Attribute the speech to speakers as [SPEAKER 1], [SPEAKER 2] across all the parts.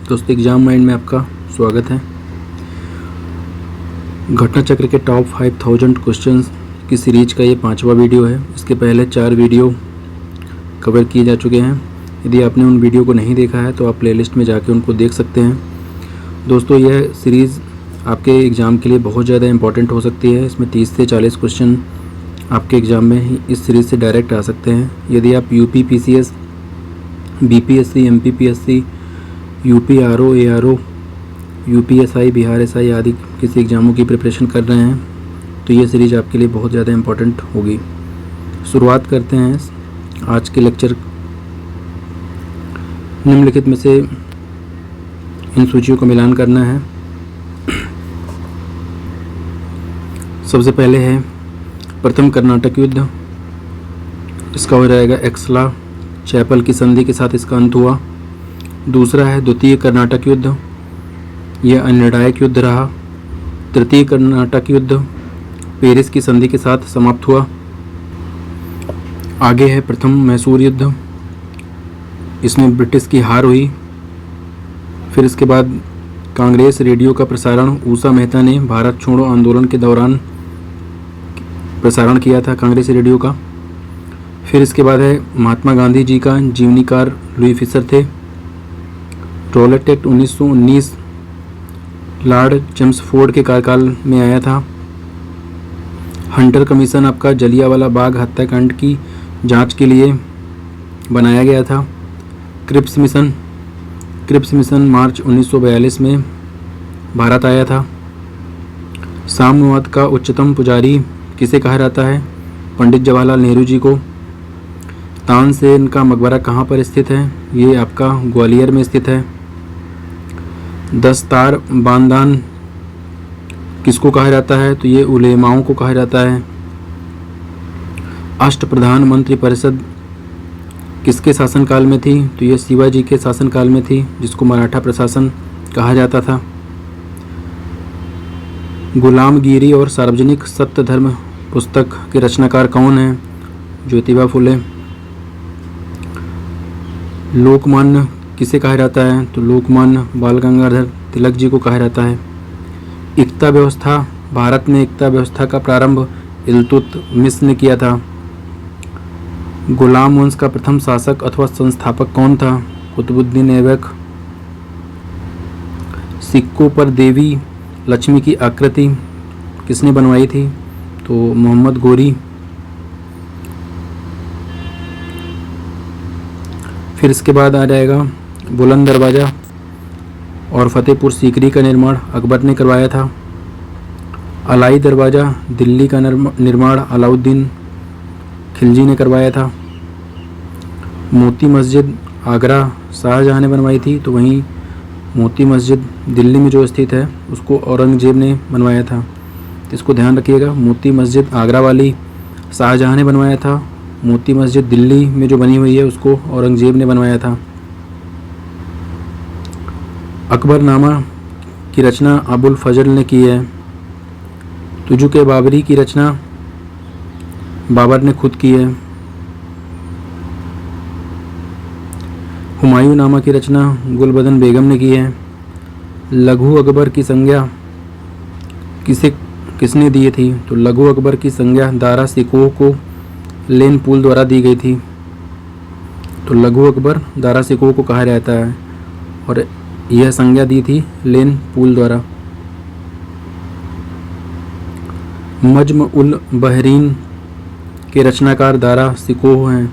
[SPEAKER 1] दोस्तों exam mind में आपका स्वागत है। घटना चक्र के टॉप 5000 क्वेश्चंस की सीरीज का ये 5वां वीडियो है। इसके पहले 4 वीडियो कवर किए जा चुके हैं। यदि आपने उन वीडियो को नहीं देखा है तो आप प्लेलिस्ट में जाके उनको देख सकते हैं। दोस्तों यह सीरीज़ आपके एग्ज़ाम के लिए बहुत ज़्यादा इंपॉर्टेंट हो सकती है। इसमें 30 से 40 क्वेश्चन आपके एग्ज़ाम में इस सीरीज़ से डायरेक्ट आ सकते हैं। यदि आप UP PCS, BPSC, MPPSC, UP RO, ARO, UPSI, Bihar SI आदि किसी एग्ज़ामों की प्रिपरेशन कर रहे हैं तो ये सीरीज़ आपके लिए बहुत ज़्यादा इम्पोर्टेंट होगी। शुरुआत करते हैं आज के लेक्चर। निम्नलिखित में से इन सूचियों का मिलान करना है। सबसे पहले है प्रथम कर्नाटक युद्ध, इसका हो जाएगा एक्सला चैपल की संधि के साथ इसका अंत हुआ। दूसरा है द्वितीय कर्नाटक युद्ध, यह अनिर्णायक युद्ध रहा। तृतीय कर्नाटक युद्ध पेरिस की संधि के साथ समाप्त हुआ। आगे है प्रथम मैसूर युद्ध, इसमें ब्रिटिश की हार हुई। फिर इसके बाद कांग्रेस रेडियो का प्रसारण ऊषा मेहता ने भारत छोड़ो आंदोलन के दौरान प्रसारण किया था कांग्रेस रेडियो का। फिर इसके बाद है महात्मा गांधी जी का जीवनीकार लुई फिशर थे। रॉलेट एक्ट 1919 लॉर्ड चेम्सफोर्ड के कार्यकाल में आया था। हंटर कमीशन आपका जलियांवाला बाग हत्याकांड की जांच के लिए बनाया गया था। क्रिप्स मिशन मार्च 1942 में भारत आया था। साम्यवाद का उच्चतम पुजारी किसे कहा जाता है? पंडित जवाहरलाल नेहरू जी को। तानसेन का मकबरा कहाँ पर स्थित है? ये आपका ग्वालियर में स्थित है। दस्तार बांदान किसको कहा जाता है? तो ये उलेमाओं को कहा जाता है। अष्ट प्रधान मंत्री परिषद किसके शासनकाल में थी? तो ये शिवाजी के शासनकाल में थी, जिसको मराठा प्रशासन कहा जाता था। गुलामगिरी और सार्वजनिक सत्य धर्म पुस्तक के रचनाकार कौन हैं? ज्योतिबा फुले। लोकमान्य किसे कहा जाता है? तो लोकमान्य बाल गंगाधर तिलक जी को कहा जाता है। एकता व्यवस्था, भारत में एकता व्यवस्था का प्रारंभ इल्तुतमिश ने किया था। गुलाम वंश का प्रथम शासक अथवा संस्थापक कौन था? कुतुबुद्दीन ऐबक। सिक्कों पर देवी लक्ष्मी की आकृति किसने बनवाई थी? तो मोहम्मद गोरी। फिर इसके बाद आ जाएगा बुलंद दरवाज़ा और फतेहपुर सीकरी का निर्माण अकबर ने करवाया था। अलाई दरवाज़ा दिल्ली का निर्माण अलाउद्दीन खिलजी ने करवाया था। मोती मस्जिद आगरा शाहजहाँ ने बनवाई थी, तो वहीं मोती मस्जिद दिल्ली में जो स्थित है उसको औरंगजेब ने बनवाया था। तो इसको ध्यान रखिएगा, मोती मस्जिद आगरा वाली शाहजहाँ ने बनवाया था। मोती मस्जिद दिल्ली में जो बनी हुई है उसको औरंगजेब ने बनवाया था। अकबरनामा की रचना अबुल फजल ने की है। तुजुक बाबरी की रचना बाबर ने खुद की है। हुमायूं नामा की रचना गुलबदन बेगम ने की है। लघु अकबर की संज्ञा किसने दी थी? तो लघु अकबर की संज्ञा दारा सिकोह को लेन पुल द्वारा दी गई थी। तो लघु अकबर दारा सिकोह को कहा जाता है और यह संज्ञा दी थी लेन पुल द्वारा। मज्म उल बहरीन के रचनाकार दारा सिकोह हैं।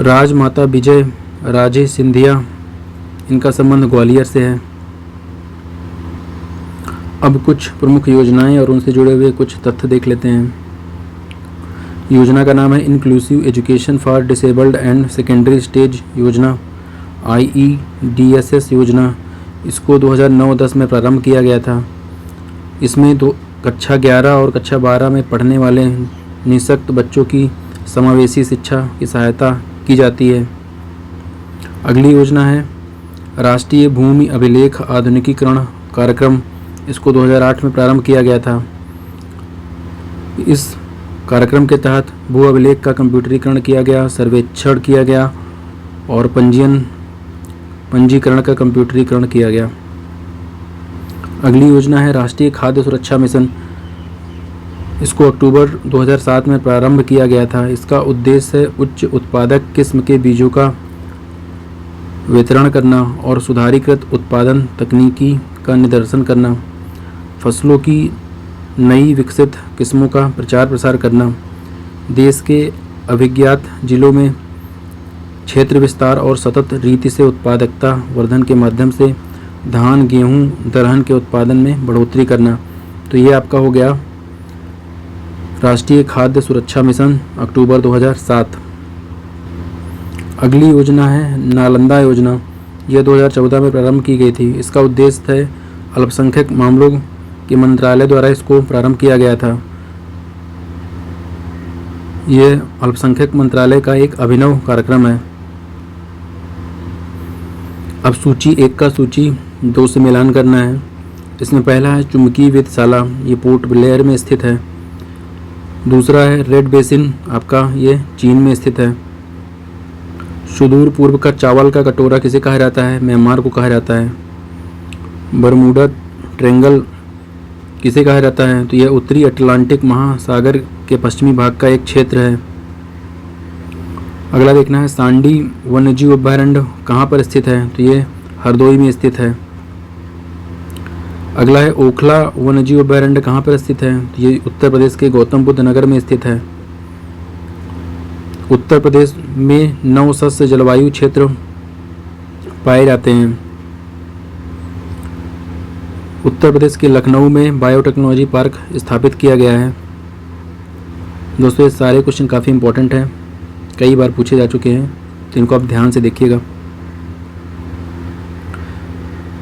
[SPEAKER 1] राजमाता विजय राजे सिंधिया, इनका संबंध ग्वालियर से है। अब कुछ प्रमुख योजनाएं और उनसे जुड़े हुए कुछ तथ्य देख लेते हैं। योजना का नाम है inclusive education for disabled and secondary stage योजना, IEDSS योजना। इसको 2009-10 में प्रारंभ किया गया था। इसमें कक्षा 11 और कक्षा 12 में पढ़ने वाले निःशक्त बच्चों की समावेशी शिक्षा की सहायता की जाती है। अगली योजना है राष्ट्रीय भूमि अभिलेख आधुनिकीकरण कार्यक्रम। इसको 2008 में प्रारंभ किया गया था। इस कार्यक्रम के तहत भू अभिलेख का कंप्यूटरीकरण किया गया, सर्वेक्षण किया गया और पंजीकरण का कंप्यूटरीकरण किया गया। अगली योजना है राष्ट्रीय खाद्य सुरक्षा मिशन। इसको अक्टूबर 2007 में प्रारंभ किया गया था। इसका उद्देश्य है उच्च उत्पादक किस्म के बीजों का वितरण करना और सुधारीकृत उत्पादन तकनीकी का निदर्शन करना, फसलों की नई विकसित किस्मों का प्रचार प्रसार करना, देश के अभिज्ञात जिलों में क्षेत्र विस्तार और सतत रीति से उत्पादकता वर्धन के माध्यम से धान, गेहूं, दलहन के उत्पादन में बढ़ोतरी करना। तो ये आपका हो गया राष्ट्रीय खाद्य सुरक्षा मिशन अक्टूबर 2007। अगली योजना है नालंदा योजना। यह 2014 में प्रारंभ की गई थी। इसका उद्देश्य है अल्पसंख्यक मामलों के मंत्रालय द्वारा इसको प्रारंभ किया गया था। यह अल्पसंख्यक मंत्रालय का एक अभिनव कार्यक्रम है। अब सूची 1 का सूची 2 से मिलान करना है। इसमें पहला है चुम्बकीय वेधशाला, ये पोर्ट ब्लेयर में स्थित है। दूसरा है रेड बेसिन, आपका ये चीन में स्थित है। सुदूर पूर्व का चावल का कटोरा किसे कहा जाता है? म्यांमार को कहा जाता है। बरमूडा ट्रायंगल किसे कहा जाता है? तो यह उत्तरी अटलांटिक महासागर के पश्चिमी भाग का एक क्षेत्र है। अगला देखना है सांडी वन्यजीव अभयारण्य कहाँ पर स्थित है? तो ये हरदोई में स्थित है। अगला है ओखला वन्यजीव अभयारण्य कहाँ पर स्थित है? तो ये उत्तर प्रदेश के गौतम बुद्ध नगर में स्थित है। उत्तर प्रदेश में 9 सस्य जलवायु क्षेत्र पाए जाते हैं। उत्तर प्रदेश के लखनऊ में बायोटेक्नोलॉजी पार्क स्थापित किया गया है। दोस्तों ये सारे क्वेश्चन काफ़ी इंपॉर्टेंट हैं, कई बार पूछे जा चुके हैं, तो इनको आप ध्यान से देखिएगा।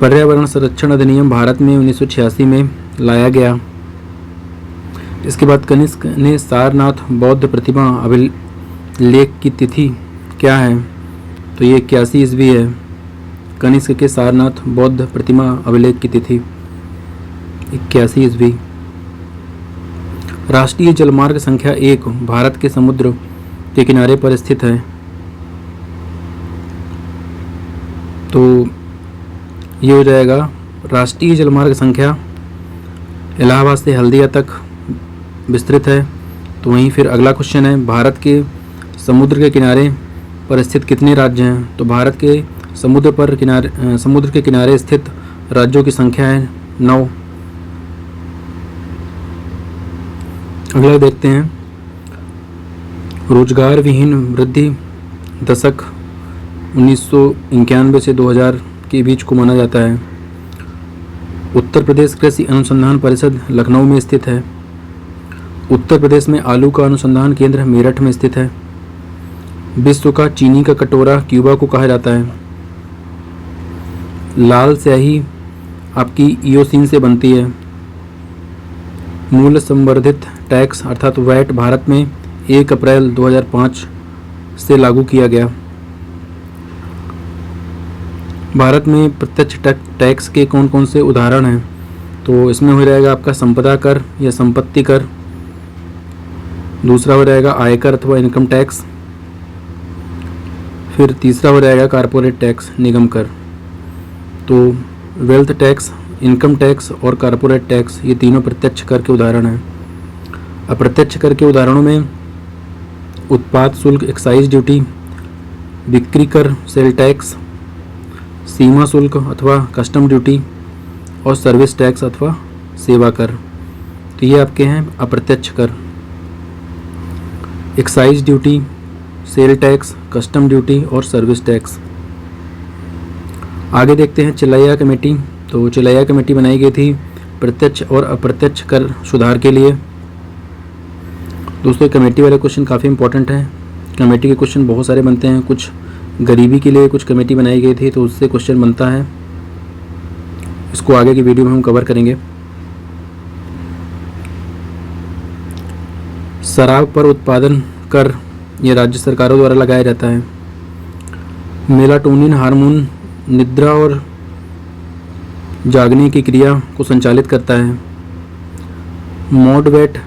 [SPEAKER 1] पर्यावरण संरक्षण अधिनियम भारत में 1986 में लाया गया। इसके बाद कनिष्क ने सारनाथ बौद्ध प्रतिमा अभिलेख की तिथि क्या है? तो ये 81 ईस्वी है। कनिष्क के सारनाथ बौद्ध प्रतिमा अभिलेख की तिथि 81 ईस्वी। राष्ट्रीय जलमार्ग संख्या 1 भारत के समुद्र के किनारे पर स्थित है। तो ये हो जाएगा राष्ट्रीय जलमार्ग संख्या इलाहाबाद से हल्दिया तक विस्तृत है। तो वहीं फिर अगला क्वेश्चन है भारत के समुद्र के किनारे पर स्थित कितने राज्य हैं? तो भारत के समुद्र के किनारे स्थित राज्यों की संख्या है 9। अगला देखते हैं रोजगार विहीन वृद्धि दशक 1991 से 2000 के बीच को माना जाता है। उत्तर प्रदेश कृषि अनुसंधान परिषद लखनऊ में स्थित है। उत्तर प्रदेश में आलू का अनुसंधान केंद्र मेरठ में स्थित है। विश्व का चीनी का कटोरा क्यूबा को कहा जाता है। लाल स्याही आपकी ईओसिन से बनती है। मूल्य संवर्धित टैक्स अर्थात वैट भारत में 1 अप्रैल 2005 से लागू किया गया। भारत में प्रत्यक्ष टैक्स के कौन कौन से उदाहरण हैं? तो इसमें हो जाएगा आपका संपदा कर या संपत्ति कर। दूसरा हो जाएगा आयकर अथवा इनकम टैक्स। फिर तीसरा हो जाएगा कारपोरेट टैक्स, निगम कर। तो वेल्थ टैक्स, इनकम टैक्स और कारपोरेट टैक्स ये तीनों प्रत्यक्ष कर के उदाहरण हैं। अप्रत्यक्ष कर के उदाहरणों में उत्पाद शुल्क एक्साइज ड्यूटी, बिक्री कर सेल टैक्स, सीमा शुल्क अथवा कस्टम ड्यूटी और सर्विस टैक्स अथवा सेवा कर। तो ये आपके हैं अप्रत्यक्ष कर। Excise duty, sale tax, custom duty और सर्विस टैक्स। आगे देखते हैं चिल्लैया कमेटी। तो चिल्लैया कमेटी बनाई गई थी प्रत्यक्ष और अप्रत्यक्ष कर सुधार के लिए। दोस्तों कमेटी वाले क्वेश्चन काफ़ी इंपॉर्टेंट हैं। कमेटी के क्वेश्चन बहुत सारे बनते हैं। कुछ गरीबी के लिए कुछ कमेटी बनाई गई थी तो उससे क्वेश्चन बनता है। इसको आगे की वीडियो में हम कवर करेंगे। शराब पर उत्पादन कर ये राज्य सरकारों द्वारा लगाया जाता है। मेलाटोनिन हार्मोन निद्रा और जागने की क्रिया को संचालित करता है। मॉडवेट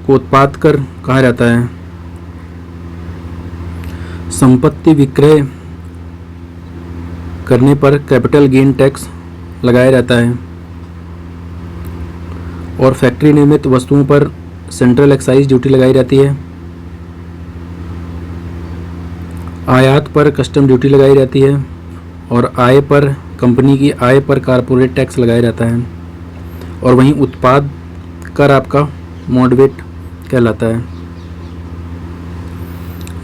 [SPEAKER 1] को उत्पाद कर कहा जाता है। संपत्ति विक्रय करने पर कैपिटल गेन टैक्स लगाया जाता है। और फैक्ट्री निर्मित वस्तुओं पर सेंट्रल एक्साइज ड्यूटी लगाई जाती है। आयात पर कस्टम ड्यूटी लगाई जाती है। और आय पर, कंपनी की आय पर कारपोरेट टैक्स लगाया जाता है। और वहीं उत्पाद कर आपका मॉडरेट कहलाता है।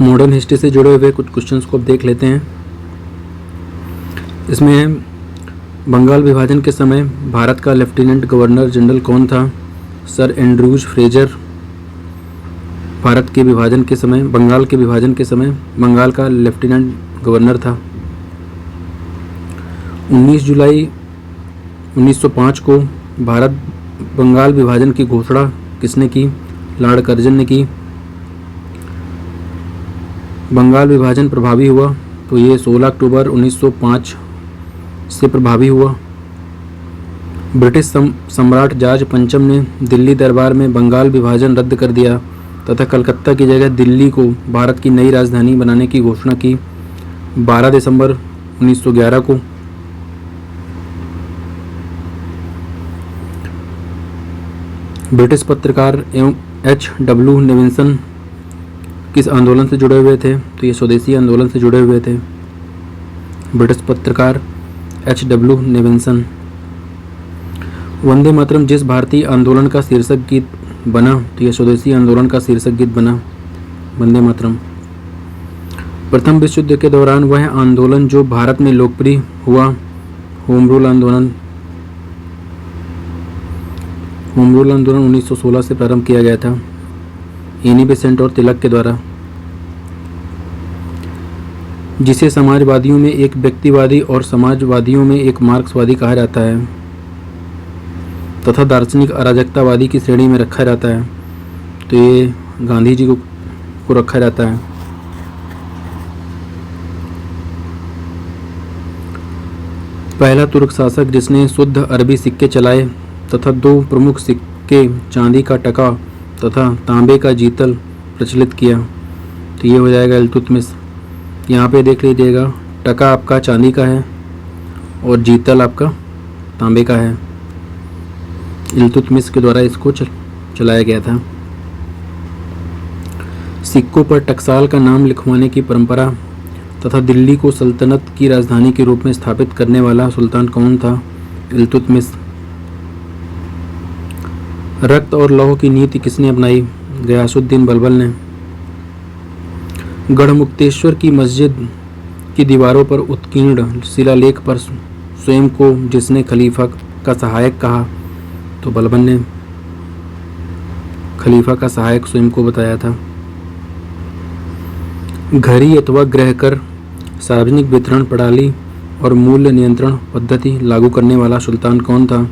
[SPEAKER 1] मॉडर्न हिस्ट्री से जुड़े हुए कुछ क्वेश्चंस को अब देख लेते हैं। इसमें बंगाल विभाजन के समय भारत का लेफ्टिनेंट गवर्नर जनरल कौन था? सर एंड्रूज फ्रेजर भारत के विभाजन के समय, बंगाल के विभाजन के समय बंगाल का लेफ्टिनेंट गवर्नर था। 19 जुलाई 1905 को भारत बंगाल विभाजन की घोषणा किसने की? लॉर्ड कर्जन ने की। बंगाल विभाजन प्रभावी हुआ तो ये 16 अक्टूबर 1905 से प्रभावी हुआ। ब्रिटिश सम्राट जॉर्ज पंचम ने दिल्ली दरबार में बंगाल विभाजन रद्द कर दिया तथा कलकत्ता की जगह दिल्ली को भारत की नई राजधानी बनाने की घोषणा की 12 दिसंबर 1911 को। ब्रिटिश पत्रकार एवं H.W. नेविल्सन किस आंदोलन से जुड़े हुए थे? तो ये स्वदेशी आंदोलन से जुड़े हुए थे। ब्रिटिश पत्रकार H.W. नेविल्सन। वंदे मातरम जिस भारतीय आंदोलन का शीर्षक गीत बना तो यह स्वदेशी आंदोलन का शीर्षक गीत बना, वंदे मातरम। प्रथम विश्व युद्ध के दौरान वह आंदोलन जो भारत में लोकप्रिय हुआ, होम रूल आंदोलन। होम रूल आंदोलन 1916 से प्रारंभ किया गया था एनी बेसेंट और तिलक के द्वारा। जिसे समाजवादियों में एक व्यक्तिवादी और समाजवादियों में एक मार्क्सवादी कहा जाता है तथा दार्शनिक अराजकतावादी की श्रेणी में रखा जाता है, तो ये गांधी जी को रखा जाता है। पहला तुर्क शासक जिसने शुद्ध अरबी सिक्के चलाए तथा 2 प्रमुख सिक्के चांदी का टका तथा तांबे का जीतल प्रचलित किया, तो ये हो जाएगा इल्तुतमिश। यहाँ पे देख लीजिएगा, टका आपका चांदी का है और जीतल आपका तांबे का है। इल्तुतमिश के द्वारा इसको चलाया गया था। सिक्कों पर टकसाल का नाम लिखवाने की परंपरा तथा दिल्ली को सल्तनत की राजधानी के रूप में स्थापित करने वाला सुल्तान कौन था? इल्तुतमिश। रक्त और लौह की नीति किसने अपनाई? गयासुद्दीन बलबल ने। गढ़मुक्तेश्वर की मस्जिद की दीवारों पर उत्कीर्ण शिलालेख पर स्वयं को जिसने खलीफा का सहायक कहा, तो बलबन ने खलीफा का सहायक स्वयं को बताया था। घड़ी अथवा गृह कर, सार्वजनिक वितरण प्रणाली और मूल्य नियंत्रण पद्धति लागू करने वाला सुल्तान कौन था?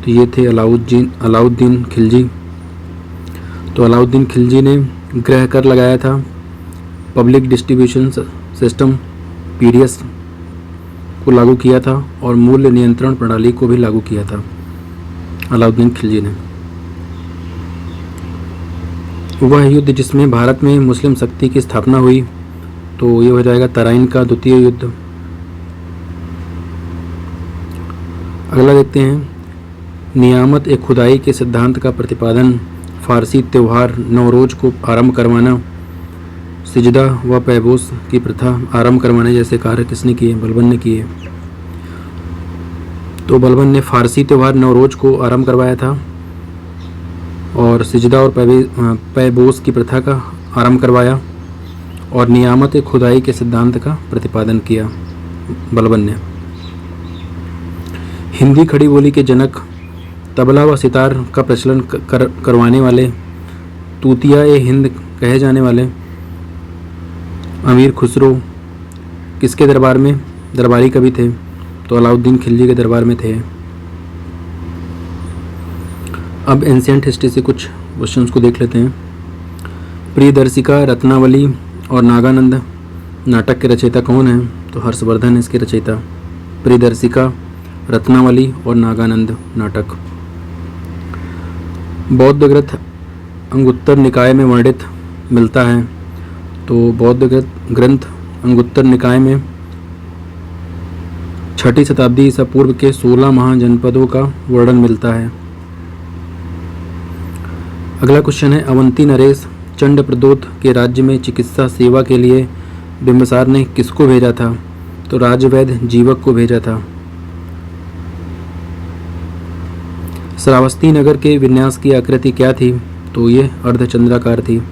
[SPEAKER 1] तो ये थे अलाउद्दीन खिलजी। तो अलाउद्दीन खिलजी ने गृह कर लगाया था, पब्लिक डिस्ट्रीब्यूशन सिस्टम PDS को लागू किया था और मूल्य नियंत्रण प्रणाली को भी लागू किया था अलाउद्दीन खिलजी ने। वह युद्ध जिसमें भारत में मुस्लिम शक्ति की स्थापना हुई, तो ये हो जाएगा तराइन का द्वितीय युद्ध। अगला देखते हैं, नियामत ए खुदाई के सिद्धांत का प्रतिपादन, फारसी त्यौहार नवरोज को आरंभ करवाना, सिजदा व पैबोस की प्रथा आरंभ करवाने जैसे कार्य किसने किए? बलबन ने किए। तो बलबन ने फारसी त्यौहार नवरोज को आरंभ करवाया था और सिजदा और पैबोस की प्रथा का आरंभ करवाया और नियामत खुदाई के सिद्धांत का प्रतिपादन किया बलबन ने। हिंदी खड़ी बोली के जनक, तबला व सितार का प्रचलन करवाने वाले, तूतिया ए हिंद कहे जाने वाले अमीर खुसरो किसके दरबार में दरबारी कवि थे? तो अलाउद्दीन खिलजी के दरबार में थे। अब एंशिएंट हिस्ट्री से कुछ क्वेश्चंस को देख लेते हैं। प्रियदर्शिका, रत्नावली और नागानंद नाटक के रचयिता कौन हैं? तो हर्षवर्धन इसके रचयिता। प्रियदर्शिका, रत्नावली और नागानंद नाटक। बौद्ध ग्रंथ अंगुत्तर निकाय में वर्णित मिलता है, तो बौद्ध ग्रंथ अंगुत्तर निकाय में छठी शताब्दी ईसा पूर्व के 16 महाजनपदों का वर्णन मिलता है। अगला क्वेश्चन है, अवंती नरेश चंड प्रदोत के राज्य में चिकित्सा सेवा के लिए बिंबिसार ने किसको भेजा था? तो राजवैद्य जीवक को भेजा था। श्रावस्ती नगर के विन्यास की आकृति क्या थी? तो ये अर्धचंद्राकार थी।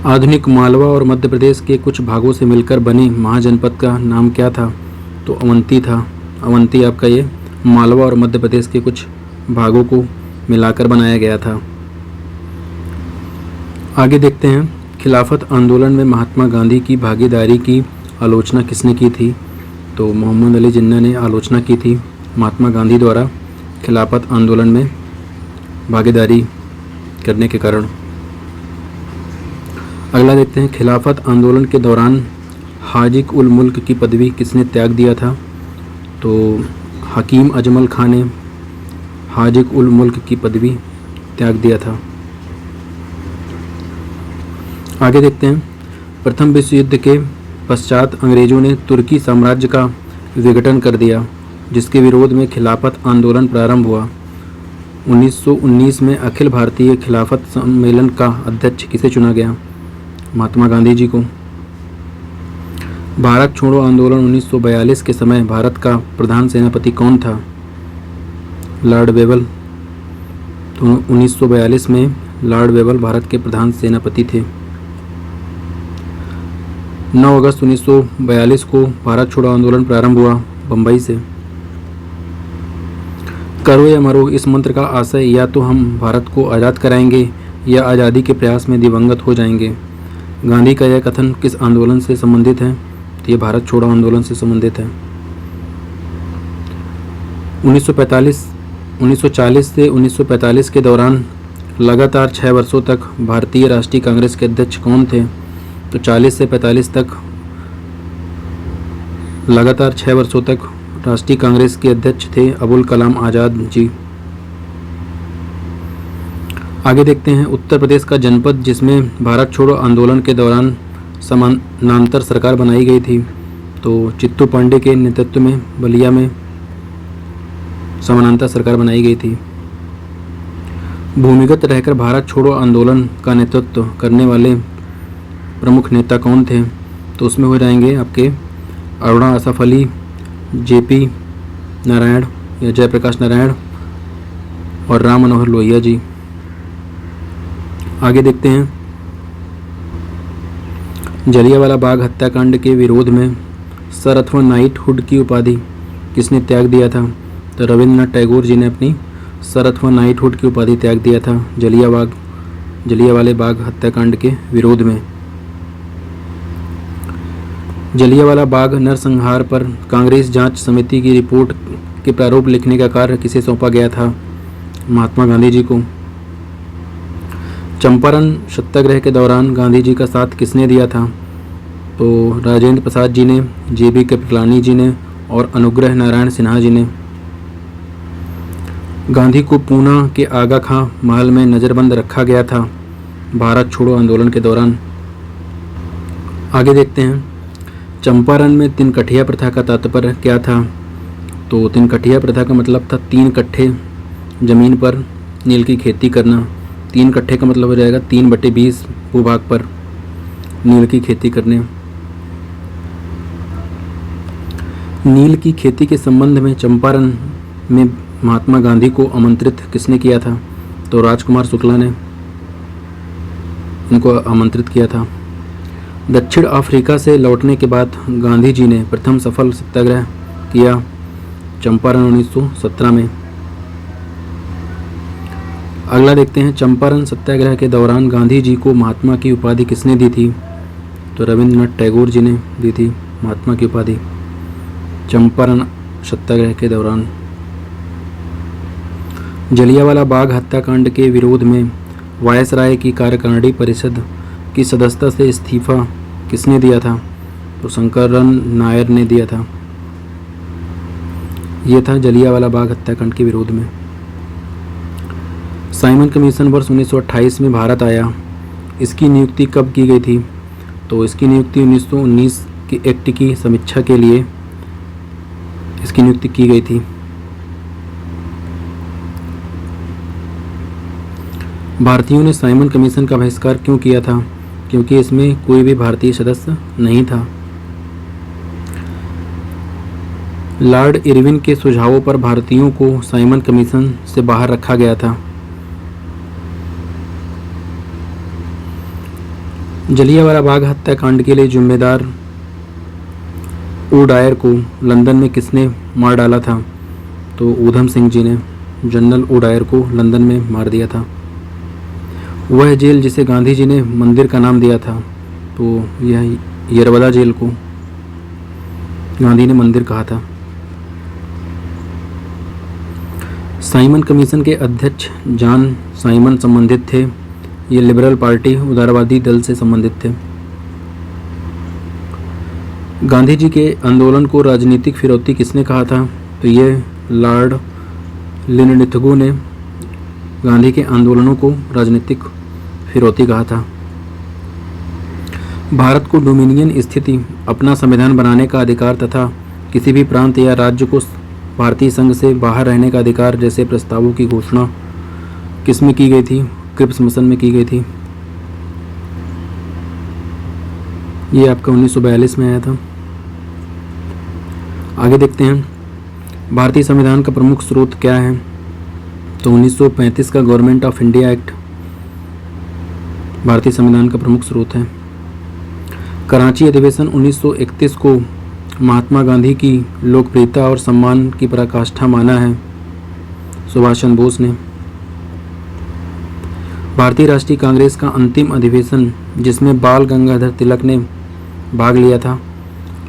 [SPEAKER 1] आधुनिक मालवा और मध्य प्रदेश के कुछ भागों से मिलकर बने महाजनपद का नाम क्या था? तो अवंती था। अवंती आपका ये मालवा और मध्य प्रदेश के कुछ भागों को मिलाकर बनाया गया था। आगे देखते हैं, खिलाफत आंदोलन में महात्मा गांधी की भागीदारी की आलोचना किसने की थी? तो मोहम्मद अली जिन्ना ने आलोचना की थी महात्मा गांधी द्वारा खिलाफत आंदोलन में भागीदारी करने के कारण। अगला देखते हैं, खिलाफत आंदोलन के दौरान हाजिक उल मुल्क की पदवी किसने त्याग दिया था? तो हकीम अजमल खान ने हाजिक उल मुल्क की पदवी त्याग दिया था। आगे देखते हैं, प्रथम विश्व युद्ध के पश्चात अंग्रेजों ने तुर्की साम्राज्य का विघटन कर दिया, जिसके विरोध में खिलाफत आंदोलन प्रारंभ हुआ। 1919 में अखिल भारतीय खिलाफत सम्मेलन का अध्यक्ष किसे चुना गया? महात्मा गांधी जी को। भारत छोड़ो आंदोलन 1942 के समय भारत का प्रधान सेनापति कौन था? Lord Wavell. तो 1942 में लॉर्ड वेवल भारत के प्रधान सेनापति थे। 9 अगस्त 1942 को भारत छोड़ो आंदोलन प्रारंभ हुआ बम्बई से। करो या मरो इस मंत्र का आशय या तो हम भारत को आज़ाद कराएंगे या आज़ादी के प्रयास में दिवंगत हो जाएंगे। गांधी का यह कथन किस आंदोलन से संबंधित है? तो ये भारत छोड़ो आंदोलन से संबंधित है। 1940 से 1945 के दौरान लगातार 6 वर्षों तक भारतीय राष्ट्रीय कांग्रेस के अध्यक्ष कौन थे? तो 40 से 45 तक लगातार 6 वर्षों तक राष्ट्रीय कांग्रेस के अध्यक्ष थे अबुल कलाम आज़ाद जी। आगे देखते हैं, उत्तर प्रदेश का जनपद जिसमें भारत छोड़ो आंदोलन के दौरान समानांतर सरकार बनाई गई थी, तो चित्तू पांडे के नेतृत्व में बलिया में समानांतर सरकार बनाई गई थी। भूमिगत रहकर भारत छोड़ो आंदोलन का नेतृत्व करने वाले प्रमुख नेता कौन थे? तो उसमें हो जाएंगे आपके अरुणा असफ अली, जेपी नारायण या जयप्रकाश नारायण और राम मनोहर लोहिया जी। आगे देखते हैं, जलियांवाला बाग हत्याकांड के विरोध में सर अथवा नाइटहुड की उपाधि किसने त्याग दिया था? तो रविंद्रनाथ टैगोर जी ने अपनी सर अथवा नाइटहुड की उपाधि त्याग दिया था जलियांवाले बाग हत्याकांड के विरोध में। जलियांवाला बाग नरसंहार पर कांग्रेस जांच समिति की रिपोर्ट के प्रारूप लिखने का कार्य किसे सौंपा गया था? महात्मा गांधी जी को। चंपारण सत्याग्रह के दौरान गांधी जी का साथ किसने दिया था? तो राजेंद्र प्रसाद जी ने, जेबी कृपलानी जी ने और अनुग्रह नारायण सिन्हा जी ने। गांधी को पूना के आगा खां महल में नज़रबंद रखा गया था भारत छोड़ो आंदोलन के दौरान। आगे देखते हैं, चंपारण में तिनकठिया प्रथा का तात्पर्य क्या था? तो तिनकठिया प्रथा का मतलब था 3 कट्ठे ज़मीन पर नील की खेती करना। 3 कट्ठे का मतलब हो जाएगा 3/20 भूभाग पर नील की खेती करने। नील की खेती के संबंध में चंपारण में महात्मा गांधी को आमंत्रित किसने किया था? तो राजकुमार शुक्ला ने उनको आमंत्रित किया था। दक्षिण अफ्रीका से लौटने के बाद गांधी जी ने प्रथम सफल सत्याग्रह किया चंपारण 1917 में। अगला देखते हैं, चंपारण सत्याग्रह के दौरान गांधी जी को महात्मा की उपाधि किसने दी थी? तो रविंद्रनाथ टैगोर जी ने दी थी महात्मा की उपाधि चंपारण सत्याग्रह के दौरान। जलियांवाला बाग हत्याकांड के विरोध में वायसराय की कार्यकारिणी परिषद की सदस्यता से इस्तीफा किसने दिया था? तो शंकरन नायर ने दिया था। यह था जलियांवाला बाग हत्याकांड के विरोध में। साइमन कमीशन वर्ष 1928 में भारत आया। इसकी नियुक्ति कब की गई थी? तो इसकी नियुक्ति 1919 की एक्ट की समीक्षा के लिए इसकी नियुक्ति की गई थी। भारतीयों ने साइमन कमीशन का बहिष्कार क्यों किया था? क्योंकि इसमें कोई भी भारतीय सदस्य नहीं था। लॉर्ड इरविन के सुझावों पर भारतीयों को साइमन कमीशन से बाहर रखा गया था। जलियांवाला बाग हत्याकांड के लिए जिम्मेदार ओडायर को लंदन में किसने मार डाला था? तो ऊधम सिंह जी ने जनरल ओडायर को लंदन में मार दिया था। वह जेल जिसे गांधी जी ने मंदिर का नाम दिया था, तो यह यरवदा जेल को गांधी ने मंदिर कहा था। साइमन कमीशन के अध्यक्ष जॉन साइमन संबंधित थे। ये लिबरल पार्टी उदारवादी दल से संबंधित थे। गांधी जी के आंदोलन को राजनीतिक फिरौती किसने कहा था? तो ये लॉर्ड लिनलिथगो ने गांधी के आंदोलनों को राजनीतिक फिरौती कहा था। भारत को डोमिनियन स्थिति, अपना संविधान बनाने का अधिकार तथा किसी भी प्रांत या राज्य को भारतीय संघ से बाहर रहने का अधिकार जैसे प्रस्तावों की घोषणा किसमें की गई थी? क्रिप्स मिशन में की गई थी। ये आपका 1942 में आया था। आगे देखते हैं, भारतीय संविधान का प्रमुख स्रोत क्या है? तो 1935 का गवर्नमेंट ऑफ इंडिया एक्ट भारतीय संविधान का प्रमुख स्रोत है। कराची अधिवेशन 1931 को महात्मा गांधी की लोकप्रियता और सम्मान की पराकाष्ठा माना है सुभाष चंद्र बोस ने। भारतीय राष्ट्रीय कांग्रेस का अंतिम अधिवेशन जिसमें बाल गंगाधर तिलक ने भाग लिया था,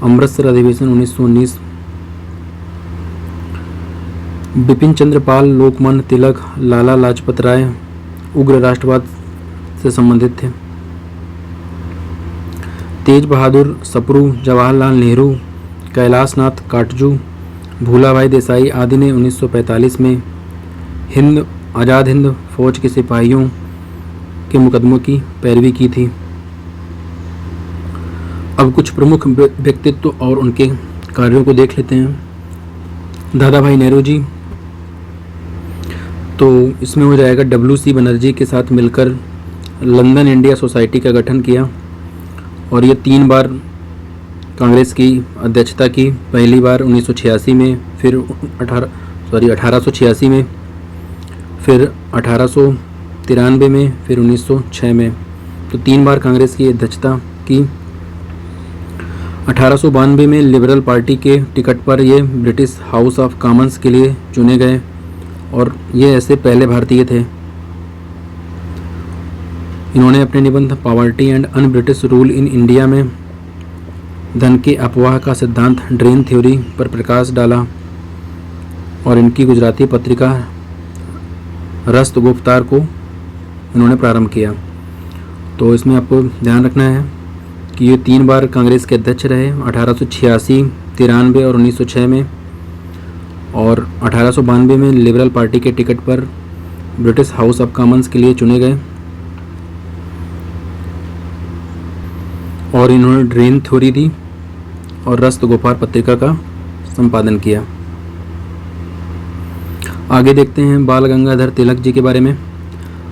[SPEAKER 1] अमृतसर अधिवेशन 1919। बिपिन चंद्र पाल, लोकमान्य तिलक, लाला लाजपत राय उग्र राष्ट्रवाद से संबंधित थे। तेज बहादुर सप्रू, जवाहरलाल नेहरू, कैलाशनाथ काटजू, भूलाभाई देसाई आदि ने 1945 में आज़ाद हिंद फौज के सिपाहियों के मुकदमों की पैरवी की थी। अब कुछ प्रमुख व्यक्तित्व और उनके कार्यों को देख लेते हैं। दादा भाई नेहरू जी, तो इसमें हो जाएगा WC बनर्जी के साथ मिलकर लंदन इंडिया सोसाइटी का गठन किया और ये 3 बार कांग्रेस की अध्यक्षता की। पहली बार 1986 में, फिर 1886 में, फिर 1893 में, फिर 1906 में। तो 3 बार कांग्रेस की अध्यक्षता की। 1892 में लिबरल पार्टी के टिकट पर ये ब्रिटिश हाउस ऑफ कॉमन्स के लिए चुने गए और ये ऐसे पहले भारतीय थे। इन्होंने अपने निबंध poverty and un British rule in India में धन के अपवाह का सिद्धांत ड्रेन थ्योरी पर प्रकाश डाला और इनकी गुजराती पत्रिका रस्त गुफ्तार को इन्होंने प्रारंभ किया। तो इसमें आपको ध्यान रखना है कि ये 3 बार कांग्रेस के अध्यक्ष रहे, 1886, 93 और 1906 में, और 1892 में लिबरल पार्टी के टिकट पर ब्रिटिश हाउस ऑफ कॉमन्स के लिए चुने गए और इन्होंने ड्रेन थ्योरी दी और रस्त गुफ्तार पत्रिका का संपादन किया। आगे देखते हैं बाल गंगाधर तिलक जी के बारे में।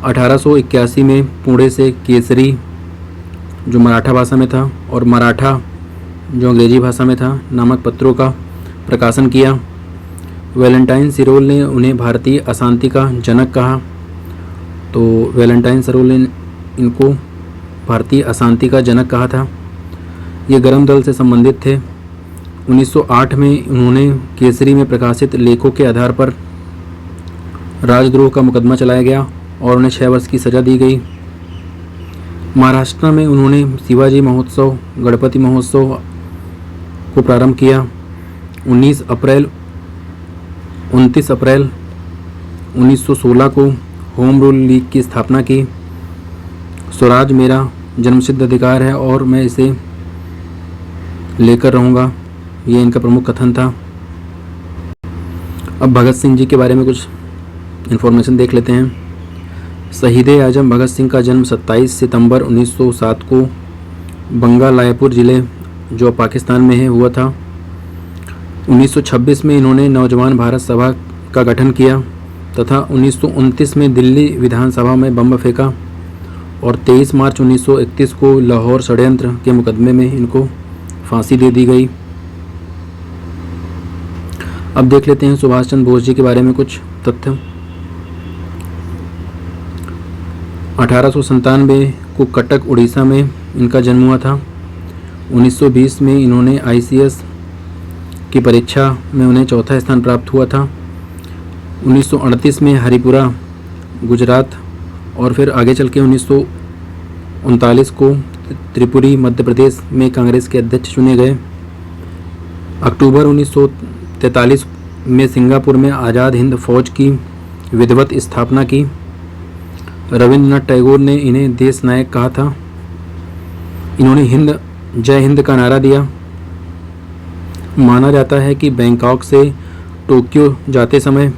[SPEAKER 1] 1881 में पुणे से केसरी, जो मराठा भाषा में था, और मराठा, जो अंग्रेजी भाषा में था, नामक पत्रों का प्रकाशन किया। वैलेंटाइन सिरोल ने उन्हें भारतीय अशांति का जनक कहा। तो वैलेंटाइन सिरोल ने इनको भारतीय अशांति का जनक कहा था। ये गरम दल से संबंधित थे। 1908 में उन्होंने केसरी में प्रकाशित लेखों के आधार पर राजद्रोह का मुकदमा चलाया गया और उन्हें 6 वर्ष की सज़ा दी गई। महाराष्ट्र में उन्होंने शिवाजी महोत्सव, गणपति महोत्सव को प्रारंभ किया। 29 अप्रैल 1916 को होम रूल लीग की स्थापना की। स्वराज मेरा जन्मसिद्ध अधिकार है और मैं इसे लेकर रहूँगा, ये इनका प्रमुख कथन था। अब भगत सिंह जी के बारे में कुछ इन्फॉर्मेशन देख लेते हैं। शहीद-ए-आज़म भगत सिंह का जन्म 27 सितंबर 1907 को बंगाल रायपुर जिले जो पाकिस्तान में है हुआ था। 1926 में इन्होंने नौजवान भारत सभा का गठन किया तथा 1929 में दिल्ली विधानसभा में बम फेंका और 23 मार्च 1931 को लाहौर षड्यंत्र के मुकदमे में इनको फांसी दे दी गई। अब देख लेते हैं सुभाष चंद्र बोस जी के बारे में कुछ तथ्य। 1897 को कटक उड़ीसा में इनका जन्म हुआ था। 1920 में इन्होंने ICS की परीक्षा में उन्हें चौथा स्थान प्राप्त हुआ था। 1938 में हरिपुरा गुजरात और फिर आगे चल के 1939 को त्रिपुरी मध्य प्रदेश में कांग्रेस के अध्यक्ष चुने गए। अक्टूबर 1943 में सिंगापुर में आज़ाद हिंद फौज की विधिवत स्थापना की। रविंद्रनाथ टैगोर ने इन्हें देश नायक कहा था। इन्होंने जय हिंद का नारा दिया। माना जाता है कि बैंकॉक से टोक्यो जाते समय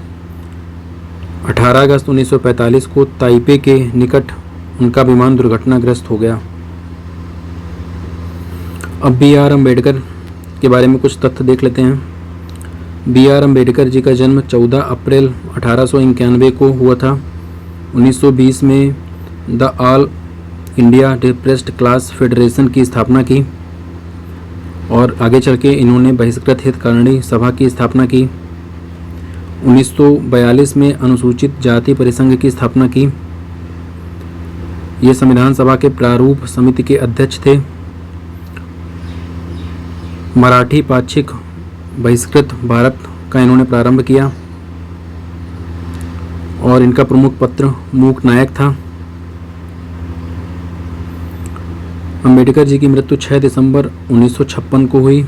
[SPEAKER 1] 18 अगस्त 1945 को ताइपे के निकट उनका विमान दुर्घटनाग्रस्त हो गया। अब BR अम्बेडकर के बारे में कुछ तथ्य देख लेते हैं। BR अम्बेडकर जी का जन्म 14 अप्रैल 1891 को हुआ था। 1920 में the all India depressed class federation की स्थापना की और आगे चल के इन्होंने बहिष्कृत हितकारिणी सभा की स्थापना की। 1942 में अनुसूचित जाति परिसंघ की स्थापना की। ये संविधान सभा के प्रारूप समिति के अध्यक्ष थे। मराठी पाक्षिक बहिष्कृत भारत का इन्होंने प्रारंभ किया और इनका प्रमुख पत्र मूक नायक था। अम्बेडकर जी की मृत्यु 6 दिसंबर 1956 को हुई।